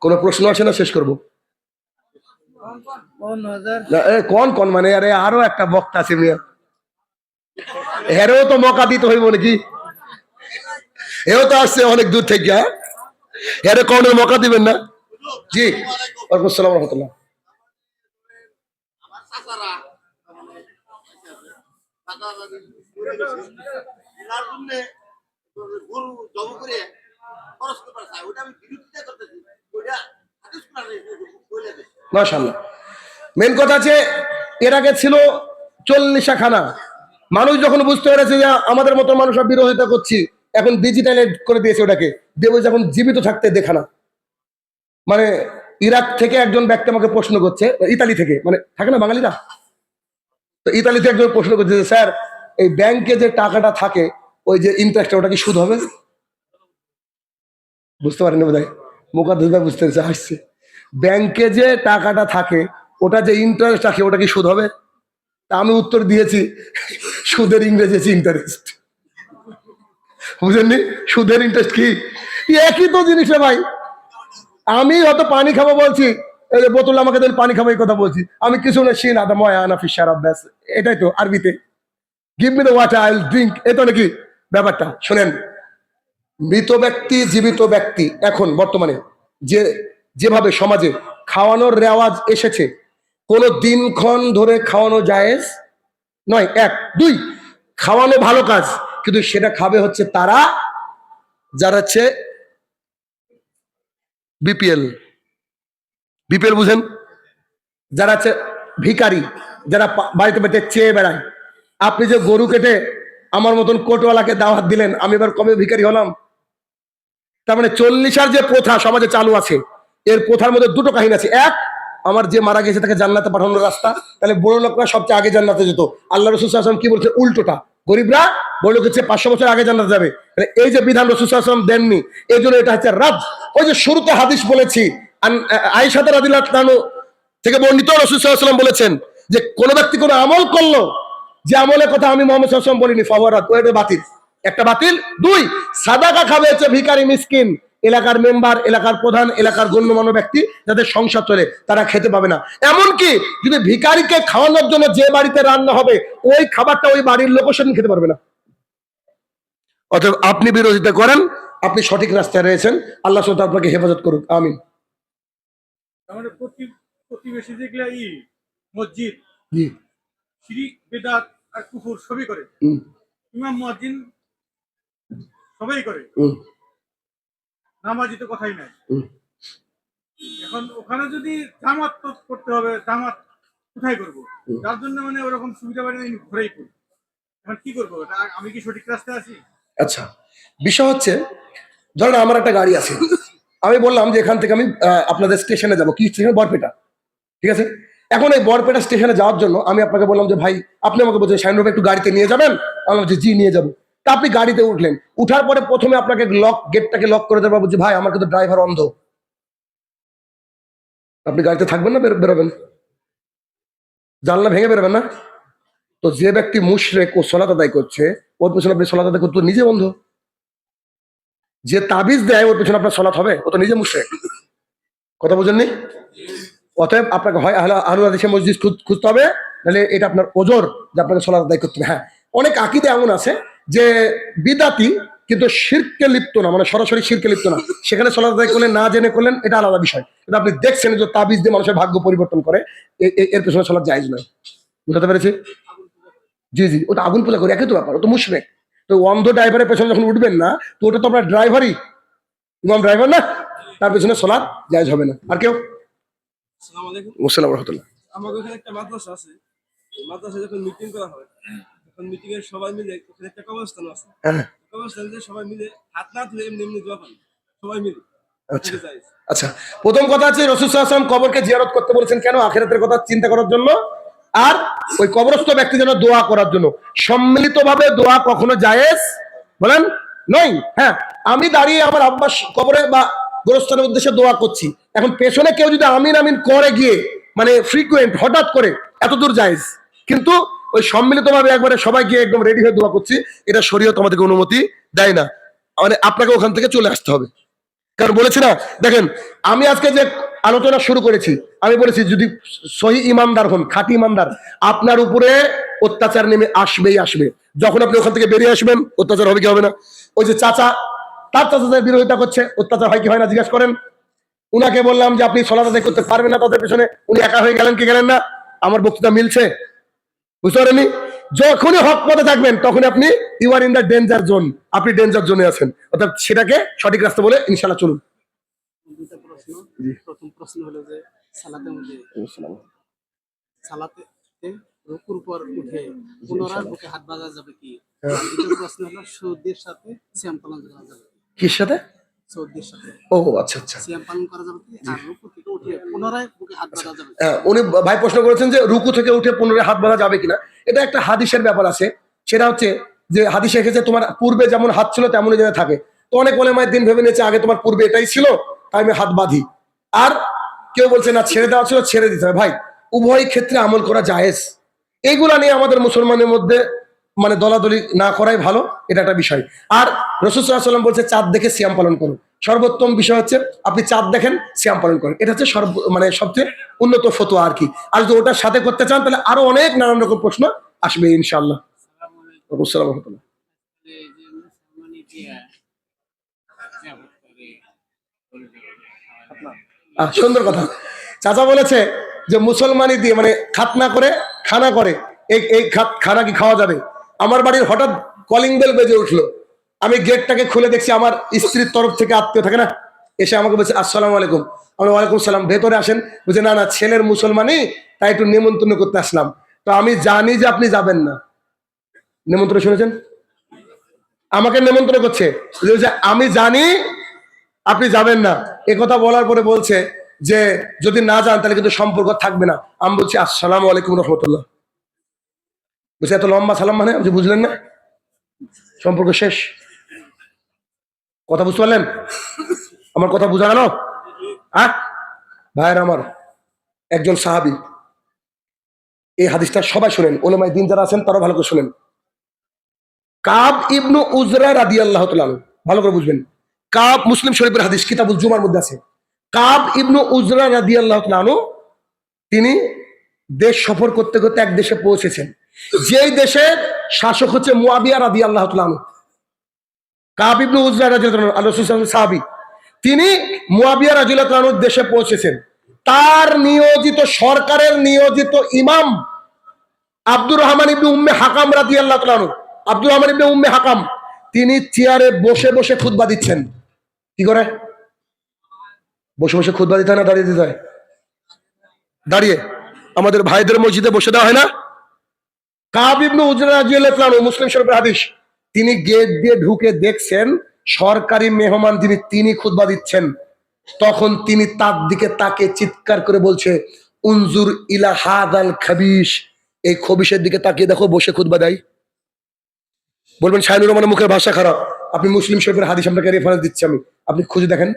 কোনো প্রশ্ন আছে না শেষ করবো? কোন কোন মানে আরে আরো একটা বক্তা আছে মিয়া, হেরেও তো মকা দিতে হইব নাকি? এও তো আসছে অনেক দূর থেকে, হেরে কনের মকা দিবেন না? জি, ওয়ালাইকুম আসসালাম রহমতুল্লাহ। মাশাআল্লাহ। মেন কথা আছে, এর আগে ছিল 40 খানা। মানুষ যখন বুঝতে পেরেছে যে আমাদের মতো মানুষরা বিরোধিতা করছি, এখন ডিজিটালাইজ করে দিয়েছে ওটাকে, দেব যখন জীবিত থাকতে দেখা না। মানে ইরাক থেকে একজন ব্যক্তি আমাকে প্রশ্ন করছে, ইতালি থেকে, মানে থাকে না বাঙালিরা, তো ইতালিতে একজন প্রশ্ন করছে যে স্যার এই ব্যাংকে যে টাকাটা থাকে ওই যে ইন্টারেস্ট, ওটা কি সুদ হবে? বুঝতে পারেন বোধ হয়, মোকাদ্দুস বুঝতে পেরেছে, আসছে। ব্যাংকে যে টাকাটা থাকে ওটা যে ইন্টারেস্ট থাকে ওটা কি সুদ হবে? তা আমি উত্তর দিয়েছি, সুদের ইংরেজি আছে ইন্টারেস্ট। বুঝেননি? সুদের ইন্টারেস্ট কি? একই তো জিনিস ভাই। আমি হয়তো পানি খাবো বলছি, এই যে বোতল আমাকে দেন পানি খাবো, এই কথা বলছি আমি, কিছু না শিন আদা ময়া আনা ফিশার ব্যাস, এটাই তো আরবিতে give me the water I will drink, এই তো নাকি ব্যাপারটা। শোনেন, মৃত ব্যক্তি জীবিত ব্যক্তি এখন বর্তমানে যে যেভাবে সমাজে খাওয়ানোর রেওয়াজ এসেছে, কোন দিনক্ষণ ধরে খাওয়ানো জায়েজ নয়, এক। দুই, খাওয়ানো ভালো কাজ, কিন্তু সেটা খাবে হচ্ছে তারা যারা হচ্ছে বিপিএল। বিপিএল বুঝেন? যারা হচ্ছে ভিখারি, যারা বাড়িতে বাড়িতে চেয়ে বেড়ায়। আপনি যে গরু কেটে আমার মতন কোটওয়ালাকে দাওয়াত দিলেন, আমি এবার কবে ভিখারি হলাম? তার মানে 40 যে প্রথা সমাজে চালু আছে, এর প্রথার মধ্যে দুটো কাহিনী আছে। এক, আমার যে মারা গেছে তাকে জান্নাতে পাঠানোর রাস্তা, তাহলে বড় লোকরা সবচেয়ে আগে জান্নাতে যেত। আল্লাহ রাসূল সাল্লাল্লাহু আলাইহি ওয়াসাল্লাম কি বলছে? উল্টোটা, গরিবরা বড় লোকের চেয়ে 500 বছর আগে জান্নাতে যাবে। এই যে বিধান রাসূল সাল্লাল্লাহু আলাইহি ওয়াসাল্লাম দেননি, এই জন্য এটা হচ্ছে রাদ। ওই যে শুরুতে হাদিস বলেছি, আয়েশা রাদিয়াল্লাহু তাআলা থেকে বর্ণিত, রাসূল সাল্লাল্লাহু আলাইহি ওয়াসাল্লাম বলেছেন যে কোন ব্যক্তি কোনো আমল করলো, যে আমলের কথা আমি মুহাম্মদ সাল্লাল্লাহু আলাইহি ওয়াসাল্লাম বলিনি, ফাওয়ারাত, ওটা বাতিল। একটা বাতিল। দুই, সাদাকা খাবে হচ্ছে ভিখারি মিসকিন, এলাকার মেম্বার, এলাকার প্রধান, এলাকার গণ্যমান্য ব্যক্তি যাদের সংসার চলে, তারা খেতে পাবে না। এমনকি যদি ভিখারিকে খাওয়ানোর জন্য যে বাড়িতে রান্না হবে, ওই খাবারটা ওই বাড়ির লোকও সেদিন খেতে পারবে না। অতএব আপনি বিরোধিতা করেন, আপনি সঠিক রাস্তায় রয়েছেন, আল্লাহ সুবহানাহু ওয়া তাআলা আপনাকে হেফাজত করুক, আমিন। আমাদের প্রতিবেশী যেগুলা মসজিদ, জি, শিরিক বিদআত আর কুফর সবই করে, ইমাম মুয়াজ্জিন সবাই করে, নামাজি তো কথাই নাই। এখন ওখানে যদি জামাত করতে হবে, জামাত কোথায় করবো? যার জন্য মানে ওরকম সুবিধা পাই না, ঘুরেই করি। এখন কি করবো? আমি কি সঠিক রাস্তায় আছি? আচ্ছা, বিষয় হচ্ছে, ধরেন আমার একটা গাড়ি আছে, আমি বললাম যে এখান থেকে আমি আপনাদের স্টেশনে যাবো, কি স্টেশন? বরপেটা, ঠিক আছে। এখন এই বরপেটা স্টেশনে যাওয়ার জন্য আমি আপনাকে বললাম যে ভাই, আপনি আমাকে বলছেন শাহিন ভাই একটু গাড়িতে নিয়ে যাবেন, আমি বলছি জি নিয়ে যাবো। তা আপনি গাড়িতে উঠলেন, উঠার পরে প্রথমে আপনাকে গেটটাকে লক করে দেবো, বলছি ভাই আমার কিন্তু ড্রাইভার অন্ধ, আপনি গাড়িতে থাকবেন না বেরোবেন? জানলা ভেঙে বেরোবেন না? তো যে ব্যক্তি মুশরিক ও সালাত আদায় করছে, ওর পেছনে আপনি সালাত আদায় করতে নিজে বন্ধ। যে তাবিজ দেয় ওর পেছনে আপনার সালাত হবে? ও তো নিজে মুশরিক। কথা বুঝেননি? অতএব আপনাকে হয় আহলুল হাদিসের মসজিদ খুঁজতে হবে, নাহলে এটা আপনার ওজর যে আপনাকে সালাত আদায় করতে হবে। হ্যাঁ, অনেক আকীদা এমন আছে যে বিদাতি কিন্তু শিরকে লিপ্ত না, মানে সরাসরি শিরকে লিপ্ত না, সেখানে সালাত আদায় করলেন, না জেনে করলেন, এটা আলাদা বিষয়। কিন্তু আপনি দেখছেন যে তাবিজ দিয়ে মানুষের ভাগ্য পরিবর্তন করে, এর পেছনে সালাত জায়েজ নয়। বুঝতে পেরেছি? জি জি, ওটা আগুন পূজা করে, একই তো ব্যাপার, ও তো মুশরিক। তো অন্ধ ড্রাইভারের পেছনে যখন উঠবেন না, তো ওটা তো আপনার ড্রাইভারই, ইমাম ড্রাইভার না, তার পেছনে সালাত জায়েজ হবে না। আর কেউ? আসসালামু আলাইকুম। আসসালামু রাহমাতুল্লাহ। আমাদের ওখানে একটা মাদ্রাসা আছে, মাদ্রাসায় যখন মিটিং করা হয়, তখন মিটিং এর সবাই মিলে ওখানে একটা কবরস্থান আছে, হ্যাঁ, কবরস্থানে সবাই মিলে হাত না তুলে এমনি এমনি দোয়া করি সবাই মিলে। আচ্ছা আচ্ছা, প্রথম কথা আছে রাসূল সাল্লাল্লাহু আলাইহি ওয়াসাল্লাম কবরকে জিয়ারত করতে বলেছেন কেন? আখিরাতের কথা চিন্তা করার জন্য, আর ওই কবরস্থ ব্যক্তি যেন দোয়া করার জন্য। সম্মিলিতভাবে দোয়া কখনো জায়েজ বলেন নয়। হ্যাঁ, আমি দাঁড়িয়ে আমার আব্বাস কবরে বা গোরস্থানের উদ্দেশ্যে দোয়া করছি, এখন পেছনে কেউ যদি আমিন আমিন করে গিয়ে, মানে ফ্রিকুয়েন্ট হঠাৎ করে, এত দূর জায়েজ। কিন্তু ওই সম্মিলিতভাবে একবারে সবাই গিয়ে একদম রেডি হয়ে দোয়া করছি, এটা শরীয়ত আমাদেরকে অনুমতি দেয় না, মানে আপনাকে ওখান থেকে চলে আসতে হবে। কারণ বলেছি না, দেখেন আমি আজকে যে আলোচনা শুরু করেছি, আমি বলেছি যদি সহি ইমানদার হন, খাঁটি ইমানদার, আপনার উপরে অত্যাচার নেমে আসবেই আসবে। যখন আপনি ওখান থেকে বেরিয়ে আসবেন, অত্যাচার হবে কি হবে না? ওই যে চাচা, তার চাচাদের বিরোধিতা করছে, অত্যাচার হয় কি হয় না জিজ্ঞাসা করেন। উনাকে বললাম যে আপনি সলাত আদায় করতে পারবেন না তাদের পেছনে, উনি একা হয়ে গেলেন কি গেলেন না? আমার বক্তৃতা মিলছে? বুঝতে পারেননি? যখনই হক পথে থাকবেন তখনই আপনি you are in the danger zone, আপনি ডেঞ্জার জোনে আছেন। অর্থাৎ সেটাকে সঠিক রাস্তা বলে ইনশাল্লাহ চলুন। দুইটা প্রশ্ন। প্রথম প্রশ্ন হলো যে সালাতের মধ্যে সালাতে রুকুর উপর উঠে পুনরায় বুকে হাত বাঁধা যাবে কি? দ্বিতীয় প্রশ্ন হলো সৌদির সাথে সিয়াম পালন করা যাবে কি? কির সাথে? সৌদির সাথে ও আচ্ছা আচ্ছা। সিয়াম পালন করা যাবে কি? আর রুকু থেকে উঠে পুনরায় বুকে হাত বাঁধা যাবে কি? উনি ভাই প্রশ্ন করেছেন যে রুকু থেকে উঠে পুনরায় হাত বাঁধা যাবে কিনা। এটা একটা হাদিসের ব্যাপার আছে, সেটা হচ্ছে যে হাদিসে এসেছে তোমার পূর্বে যেমন হাত ছিল তেমনই যেন থাকে। তো অনেক ওলামায়ে দিন ভেবে নিয়েছে আগে তোমার পূর্বে এটাই ছিল তাই আমি হাত বাঁধি, আর কেউ বলছে না ছেড়ে দেওয়া ছিল ছেড়ে দিতে হবে। ভাই উভয় ক্ষেত্রে আমল করা জায়েজ। এইগুলা নিয়ে আমাদের মুসলমানের মধ্যে মানে দলাদলি না করাই ভালো, এটা একটা বিষয়। আর রাসূল সাল্লাল্লাহু আলাইহি ওয়াসাল্লাম বলছে চাঁদ দেখে সিয়াম পালন করুন। সর্বোত্তম বিষয় হচ্ছে আপনি চাঁদ দেখেন সিয়াম পালন করেন, এটা হচ্ছে মানে সবচেয়ে উন্নত ফতোয়া আর কি। আর যদি ওটার সাথে করতে চান তাহলে আরো অনেক নানান রকম প্রশ্ন আসবে ইনশাআল্লাহ। ওয়ালাইকুম আসসালাম ওয়া রাহমাতুল্লাহ। সুন্দর কথা। চাচা বলেছে যে মুসলমানি দিয়ে মানে খাতনা করে খানা করে, এই খানা কি খাওয়া যাবে? আমার বাড়ির হঠাৎ কলিং বেল বেজে উঠলো, আমি গেটটাকে খুলে দেখছি আমার স্ত্রীর তরফ থেকে আত্মীয় থাকে না, এসে আমাকে বলছে আসসালামু আলাইকুম। আমি ওয়ালাইকুম সালাম, ভেতরে আসেন। বলছে না না ছেলের মুসলমানি, তাই একটু নিমন্ত্রণ করতে আসলাম। তো আমি জানি যে আপনি যাবেন না। নিমন্ত্রণ শুনেছেন? আমাকে নিমন্ত্রণ করছে, আমি জানি আপনি যাবেন না। এ কথা বলার পরে বলছে যে যদি না যান তাহলে কিন্তু সম্পর্ক থাকবে না। আমি বলছি আসসালামু আলাইকুম রহমতুল্লাহ। বলছে এত লম্বা সালাম মানে? বুঝলেন না, সম্পর্ক শেষ। কথা বুঝতে পারলেন? আমার কথা বুঝা গেল? ভাইয়ের আমার, একজন সাহাবী, এই হাদিসটা সবাই শুনেন, ওলামায়ে দ্বীন যারা আছেন তারা ভালো করে শুনেন। কাব ইবনু উজরা রাদিয়াল্লাহু তাআলা আনহু, ভালো করে বুঝবেন। কাব, মুসলিম শরীফের হাদিস, কিতাবুল জুমার মধ্যে আছে। কাব ইবনু উজরা রাদিয়াল্লাহু তাআলা আনহু তিনি দেশ সফর করতে করতে এক দেশে পৌঁছেছেন, যেই দেশের শাসক হচ্ছে মুয়াবিয়া রাদিয়াল্লাহু তাআলা আনহু। কাব ইবনু উজরা রাদিয়াল্লাহু তাআলা আনহু রাসূলুল্লাহ সাহাবী, তিনি মুয়াবিয়া রাদিয়াল্লাহু তাআলা আনহুর দেশে পৌঁছেছেন। তার নিয়োজিত, সরকারের নিয়োজিত ইমাম আব্দুর রহমান ইবনে উম্মে হাকাম রাদিয়াল্লাহু তাআলা আনহু, আব্দুর রহমান ইবনে উম্মে হাকাম, তিনি চেয়ারে বসে বসে খুতবা দিচ্ছেন। কি করে? বসে বসে খুতবা দিতে হয় না দাঁড়িয়ে দিতে হয়? দাঁড়িয়ে। আমাদের ভাইদের মসজিদে বসে দেওয়া হয় না? কাব ইবনে উজরা রাদিয়াল্লাহু তাআলা আনহু, মুসলিম শরীফের হাদিস, তিনি গেট দিয়ে ঢুকে দেখছেন সরকারি মেহমান তিনি খুতবা দিচ্ছেন। তখন তিনি তার দিকে তাকে চিৎকার করে বলছে উনজুর ইলা হাদাল খাবিশ, এই খবিশের দিকে তাকিয়ে দেখো বসে খুতবা দেয়। বলবেন শাইনুর রহমানের মুখের ভাষা খারাপ। আপনি মুসলিম শরীফের হাদিস আপনাকে রেফারেন্স দিচ্ছি আমি, আপনি খুঁজে দেখেন।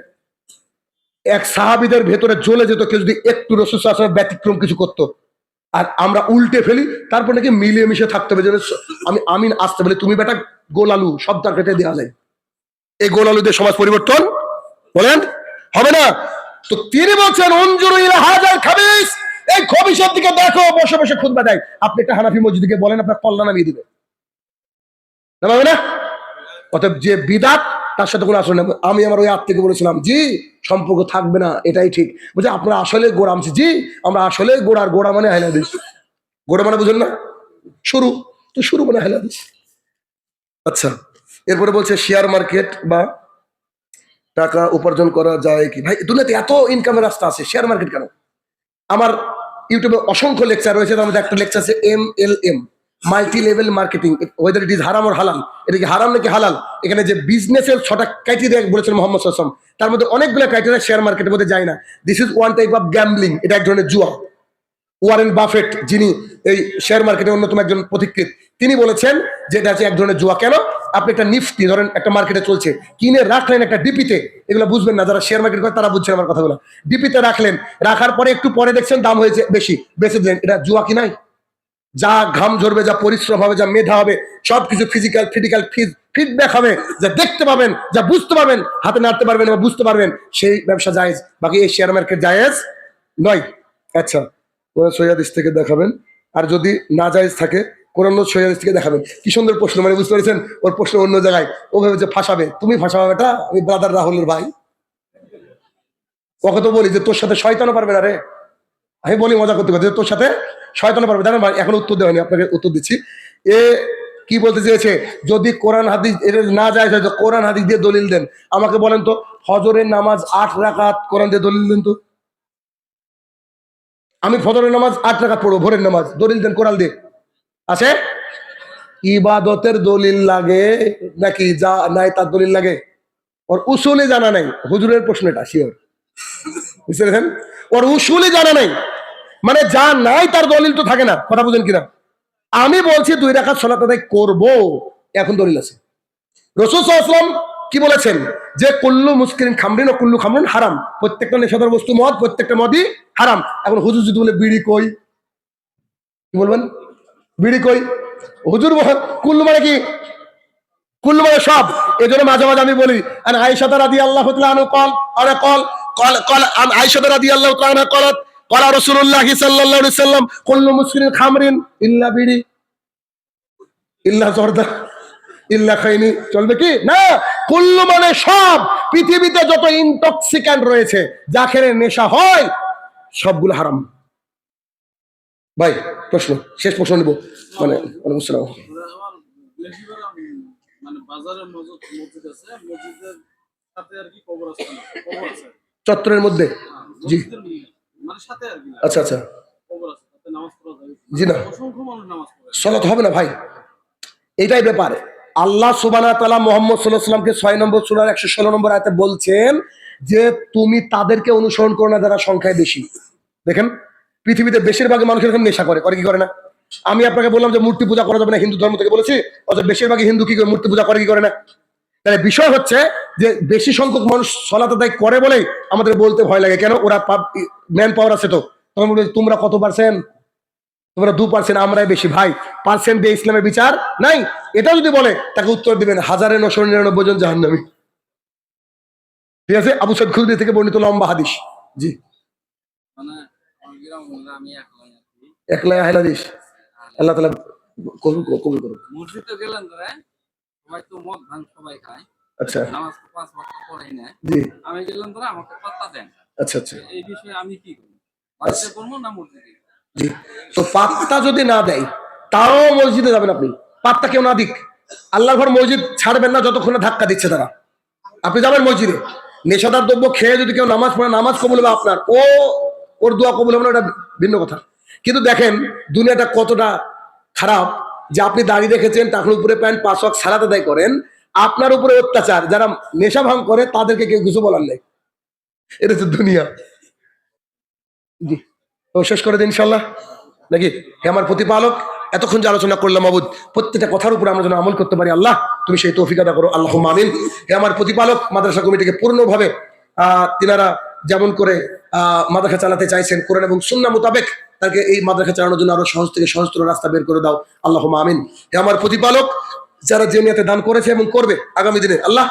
এক সাহাবীদের ভেতরে জ্বলে যেত কেউ যদি একটু রাসূল সাল্লাল্লাহু আলাইহি ওয়াসাল্লাম ব্যতিক্রম কিছু করতো, আর আমরা উল্টে ফেলি। তারপর নাকি মিলিয়ে মিশে থাকতে হবে, যেন আমি আমিন আসতে বলে তুমি বেটা গোল আলু সব তার কেটে দেওয়া যায়। এই গোল আলু দিয়ে সমাজ পরিবর্তন বলেন হবে না। তো তিনি বলছেন উনজুর ইলা হাদাল খাবিস, এই খবিশের দিকে দেখো বসে বসে খুতবা দেয়। আপনি একটা হানাফি মসজিদকে বলেন আপনার কল্যাণ নামিয়ে দিবে না, পাবে না? অতএব যে বিদাত তার সাথে কোনো আসলে নেই। আমি আমার ওই আত্মীয়কে বলেছিলাম জি সম্পর্ক থাকবে না, এটাই ঠিক। বলছে আপনারা আসলে গোড়া? আমছি জি আমরা আসলে গোড়ার গোড়া মানে আহলে হাদিস। গোড়া মানে বুঝেন না? শুরু, তো শুরু মানে আহলে হাদিস। আচ্ছা, এরপরে বলছে শেয়ার মার্কেট বা টাকা উপার্জন করা যায় কি? ভাই দুনিয়াতে এত ইনকামের রাস্তা আছে, শেয়ার মার্কেট কেন? আমার ইউটিউবে অসংখ্য লেকচার রয়েছে, তার মধ্যে একটা লেকচার আছে MLM, multi level marketing, weather it is হারাম অর হালাল। এটা কি হারাম নাকি হালাল? এখানে যে বিজনেসের 6টা ক্রাইটেরিয়া বলেছেন মোহাম্মদ সাল্লাল্লাহু আলাইহি ওয়াসাল্লাম, তার মধ্যে অনেকগুলো ক্রাইটেরিয়া শেয়ার মার্কেটের মধ্যে যায় না। This is one type of gambling, এটা এক ধরনের জুয়া। ওয়ারেন বাফেট, যিনি এই শেয়ার মার্কেটের অন্যতম একজন পথিকৃৎ, তিনি বলেছেন যে এটা হচ্ছে এক ধরনের জুয়া। কেন? আপনি একটা নিফটি ধরেন একটা মার্কেটে চলছে, কিনে রাখলেন একটা ডিপিতে, এগুলো বুঝবেন না যারা শেয়ার মার্কেট করে তারা বুঝছেন আমার কথাগুলো। ডিপিতে রাখলেন, রাখার পরে একটু পরে দেখছেন দাম হয়েছে বেশি, বেঁচে দিলেন, এটা জুয়া কি নাই? যা ঘাম ঝরবে, যা পরিশ্রম হবে, যা মেধা হবে, সবকিছু ফিজিক্যাল ফিডব্যাক হবে, যা দেখতে পাবেন, যা বুঝতে পারবেন, হাতে নাড়তে পারবেন এবং বুঝতে পারবেন, সেই ব্যবসা জায়েজ। বাকি এই শেয়ার মার্কেট জায়েজ নয়। আচ্ছা, সহিহ হাদিস থেকে দেখাবেন, আর যদি না জায়েজ থাকে কোরআন ও সহিহ হাদিস থেকে দেখাবেন। কি সুন্দর প্রশ্ন, মানে বুঝতে পেরেছেন? ওর প্রশ্ন অন্য জায়গায়, ও ভেবেছে ফাঁসাবে। তুমি ফাঁসাবে এটা, ওই ব্রাদার রাহুলের ভাই। ওকে তো বলি যে তোর সাথে শয়তানও পারবে না রে। আমি বলি মজা করতে করতে, তোর সাথে শয়তানও পারবে। জানেন ভাই, এখন উত্তর দেওয়া হয়নি, আপনাকে উত্তর দিচ্ছি। এ কি বলতে চেয়েছে, যদি কোরআন হাদিস এর না যায় হয়তো কোরআন হাদিস দিয়ে দলিল দেন। আমাকে বলেন তো, ফজরের নামাজ 8 রাকাত, কোরআন দিয়ে দলিল দেন তো। আমি ফজরের নামাজ 8 রাকাত পড়বো, ভোরের নামাজ, দলিল দেন কোরআন দিয়ে। আছে? ইবাদতের দলিল লাগে নাকি যা নাই তার দলিল লাগে? ওর উসুলে জানা নাই। হুজুরের প্রশ্ন এটা, শিওর বুঝতে পেরেছেন? ওর উসুলে জানা নাই, মানে যা নাই তার দলিল তো থাকে না। কথা বুঝেন কিনা? আমি বলছি 2 রাকাত সালাত আদায় করবো, এখন দলিল আছে। রাসূল সাল্লাল্লাহু আলাইহি ওয়াসাল্লাম কি বলেছেন যে কুল্লু মুসকিরিন খামরিন ও কুল্লু খামরুন হারাম, প্রত্যেকটা নেশাদার বস্তু মদ, প্রত্যেকটা মদই হারাম। এখন হুজুর যদি বলে বিড়ি কই, কি বলবেন? বিড়ি কই? হুজুর কুল্লু মানে কি? কুল্লু মানে সব। এই জন্য মাঝে মাঝে আমি বলি, আন আয়েশা রাদিয়াল্লাহু তাআলা আনহা قال আরে قال আন আয়েশা রাদিয়াল্লাহু তাআলা আনহা قالت قال রাসূলুল্লাহ সাল্লাল্লাহু আলাইহি ওয়াসাল্লাম কুল্লু মুসকিরিন খামরিন ইল্লা বিড়ি ইল্লা জর্দা ইল্লা খাইনি। চলবে কি না? কুল্লু মানে সব। পৃথিবীতে যত ইনটক্সিক্যান্ট রয়েছে, যা খেলে নেশা হয়, সবগুলো হারাম। ভাই প্রশ্ন, শেষ প্রশ্ন নিব, মানে ওয়ালাইকুম আসসালাম। আমার বেশিরভাগ মানে বাজারের মসজিদ আছে, মসজিদের সাথে আর কি কবর আছে, কবর আছে চত্বরের মধ্যে? জি, মসজিদের মানে সাথে আর কি আচ্ছা আচ্ছা, কবর আছে, তাতে নামাজ পড়া যায়। জি না, অসংখ্য মানুষ নামাজ পড়ে। সালাত হবে না ভাই, এটাই ব্যাপার। আল্লাহ সুবহানাহু ওয়া তাআলা মুহাম্মদ সাল্লাল্লাহু আলাইহি ওয়াসাল্লামকে 6 নম্বর সূরার 116 নম্বর আয়াতে বলছেন যে তুমি তাদেরকে অনুসরণ করো না যারা সংখ্যায় বেশি। দেখেন, পৃথিবীতে বেশিরভাগ মানুষ এরকম নেশা করে, করে কি করে না? আমি আপনাকে বললাম যে মূর্তি পূজা করা যাবে না, হিন্দু ধর্ম থেকে বলেছি, অথচ বেশিরভাগই হিন্দু কি করে মূর্তি পূজা করে, কি করে না? তাহলে বিষয় হচ্ছে যে বেশি সংখ্যক মানুষ সালাত আদায় করে বলেই আমাদের বলতে ভয় লাগে। কেন? ওরা ম্যান পাওয়ার আছে। তো তখন বলবে তোমরা কত পার্সেন্ট? তোমরা 2%, আমরাই বেশি। ভাই, পার্সেন্ট দিয়ে ইসলামের বিচার নাই। এটা যদি বলে তাকে উত্তর দিবেন 1999 জন জাহান্নামী। ঠিক আছে? আবু সাইদ খুদরি থেকে বর্ণিত লম্বা হাদিস। জি, মানে আমি একলাই হাদিস। আল্লাহ তাআলা কবুল করুন। মসজিদে গেলেন ধরে সবাই তো মদ ভাঙ সবাই খায়, আচ্ছা, নামাজ তো 5 ওয়াক্ত পড়েই না। জি, আমি গেলাম ধরে আমাকে পাত্তা দেন, আচ্ছা আচ্ছা, এই বিষয়ে আমি কি করব? বাড়িতে করবো না মসজিদে? জি। তো পাত্তা যদি না দেয় তাও মসজিদে যাবেন আপনি। পাত্তা কেউ না দিক, আল্লাহর ঘর মসজিদ ছাড়বেন না যতক্ষণ না ধাক্কা দিচ্ছে তারা। আপনি যাবেন মসজিদে, নেশাদার দ্রব্য খেয়ে যদি কেউ নামাজ পড়ে, নামাজ কবুল হবে আপনার, ওর দোয়া কবুল হবে না, এটা ভিন্ন কথা। কিন্তু দেখেন দুনিয়াটা কতটা খারাপ যে আপনি দাঁড়িয়ে রেখেছেন, টাকার উপরে প্যান্ট, 5 ওয়াক্ত সালাত আদায় করেন, আপনার উপরে অত্যাচার। যারা নেশা ভাঙ করে তাদেরকে কেউ কিছু বলার নেই। এটা হচ্ছে দুনিয়া। জি, তো শেষ করে দিন ইনশাল্লাহ নাকি? হে আমার প্রতিপালক, এতক্ষণ যে আলোচনা করলাম মাবুদ, প্রত্যেকটা কথার উপরে আমরা যেন আমল করতে পারি। আল্লাহ তুমি সেই তৌফিক আদা করো, আল্লাহুম্মা আমিন। হে আমার প্রতিপালক, মাদ্রাসা কমিটিকে পূর্ণভাবে তিনারা যেমন করে মাদ্রাসা চালাতে চাইছেন কোরআন এবং সুন্নাহ মোতাবেক, তাকে এই মাদ্রাসা চালানোর জন্য আরো সহজ থেকে সহজতর রাস্তা বের করে দাও, আল্লাহুম্মা আমিন। হে আমার প্রতিপালক, যারা যে নিয়তে দান করেছে এবং করবে আগামী দিনে, আল্লাহ